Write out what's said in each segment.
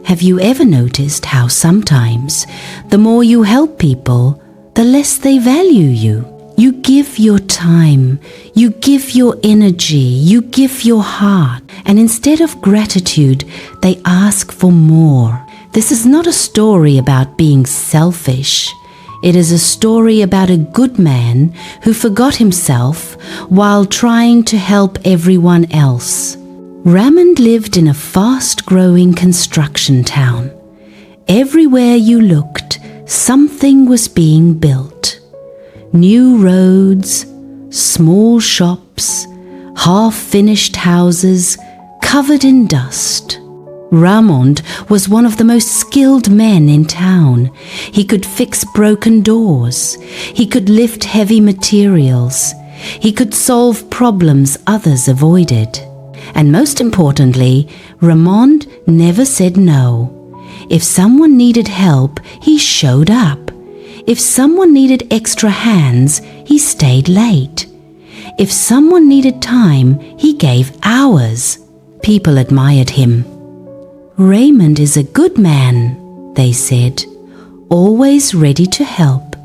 Have you ever noticed how sometimes the more you help people, the less they value you? You give your time, you give your energy, you give your heart, and instead of gratitude, they ask for more. This is not a story about being selfish. It is a story about a good man who forgot himself while trying to help everyone else. Ramond lived in a fast-growing construction town. Everywhere you looked, something was being built. New roads, small shops, half-finished houses covered in dust. Ramond was one of the most skilled men in town. He could fix broken doors. He could lift heavy materials. He could solve problems others avoided. And most importantly, Ramond never said no. If someone needed help, he showed up. If someone needed extra hands, he stayed late. If someone needed time, he gave hours. People admired him. "Ramond is a good man," they said, "always ready to help."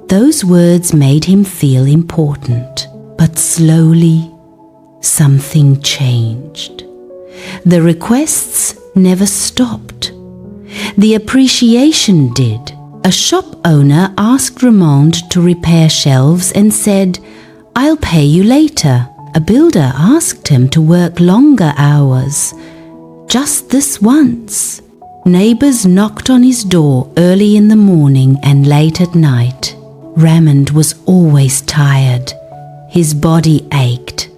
Those words made him feel important. But slowly, something changed. The requests never stopped. The appreciation did. A shop owner asked Ramond to repair shelves and said, "I'll pay you later." A builder asked him to work longer hours. Just this once. Neighbors knocked on his door early in the morning and late at night. Ramond was always tired. His body ached.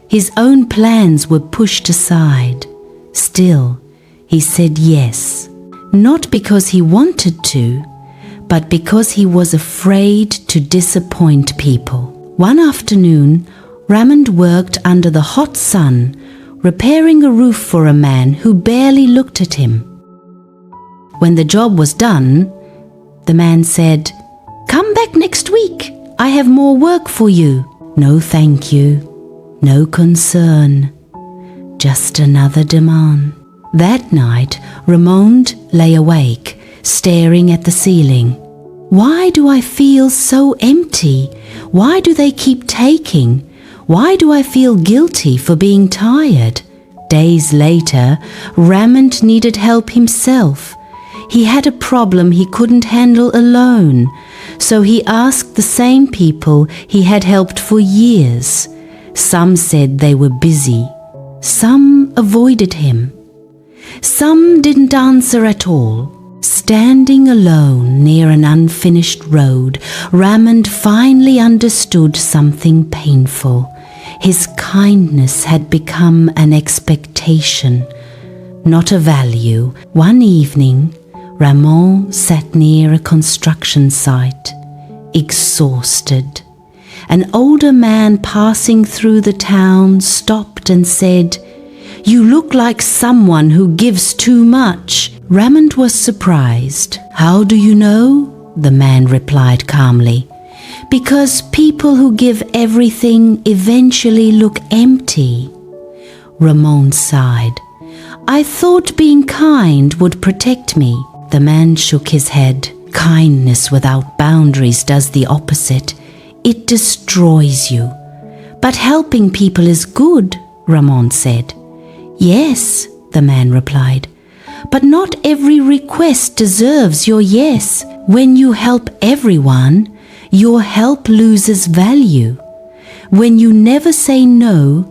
His own plans were pushed aside. Still, he said yes, not because he wanted to, but because he was afraid to disappoint people. One afternoon, Ramond worked under the hot sun, repairing a roof for a man who barely looked at him. When the job was done, the man said, "Come back next week. I have more work for you." No thank you, no concern, just another demand. That night, Ramond lay awake, staring at the ceiling. Why do I feel so empty? Why do they keep taking? Why do I feel guilty for being tired? Days later, Ramond needed help himself. He had a problem he couldn't handle alone, so he asked the same people he had helped for years. Some said they were busy. Some avoided him. Some didn't answer at all. Standing alone near an unfinished road, Ramond finally understood something painful. His kindness had become an expectation, not a value. One evening, Ramond sat near a construction site, exhausted. An older man passing through the town stopped and said, "You look like someone who gives too much." Ramond was surprised. "How do you know?" the man replied calmly. "Because people who give everything eventually look empty." Ramond sighed. "I thought being kind would protect me." The man shook his head. "Kindness without boundaries does the opposite. It destroys you." "But helping people is good," Ramond said. "Yes," the man replied. "But not every request deserves your yes. When you help everyone, your help loses value. When you never say no,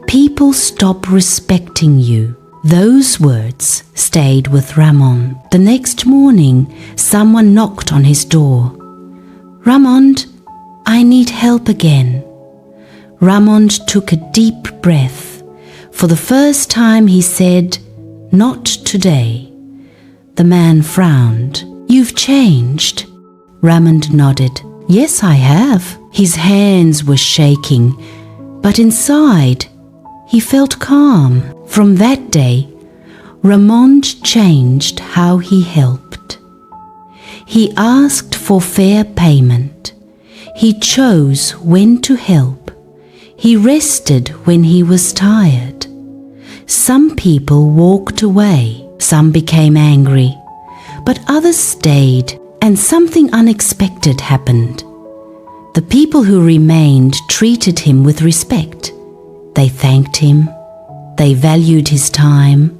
people stop respecting you." Those words stayed with Ramond. The next morning, someone knocked on his door. "Ramond, I need help again." Ramond took a deep breath. For the first time he said, "Not today." The man frowned. "You've changed." Ramond nodded. "Yes, I have." His hands were shaking, but inside he felt calm. From that day, Ramond changed how he helped. He asked for fair payment. He chose when to help. He rested when he was tired. Some people walked away. Some became angry, but others stayed, and something unexpected happened. The people who remained treated him with respect. They thanked him. They valued his time.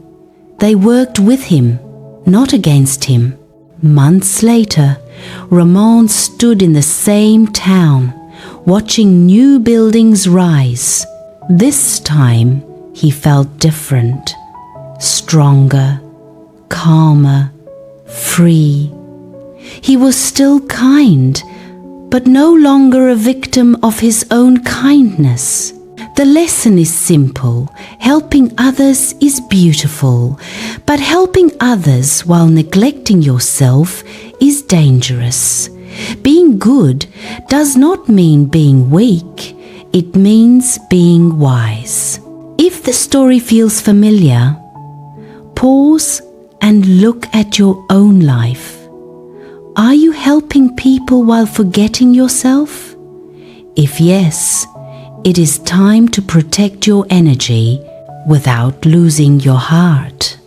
They worked with him, not against him. Months later, Ramond stood in the same town, watching new buildings rise. This time, he felt different, stronger, calmer, free. He was still kind, but no longer a victim of his own kindness. The lesson is simple. Helping others is beautiful, but helping others while neglecting yourself is dangerous. Being good does not mean being weak. It means being wise. If the story feels familiar, pause and look at your own life. Are you helping people while forgetting yourself? If yes, it is time to protect your energy without losing your heart.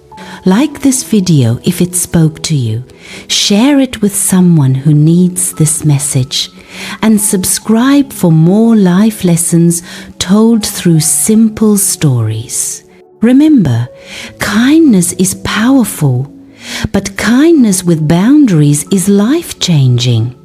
Like this video if it spoke to you. Share it with someone who needs this message. And subscribe for more life lessons told through simple stories. Remember, kindness is powerful, but kindness with boundaries is life-changing.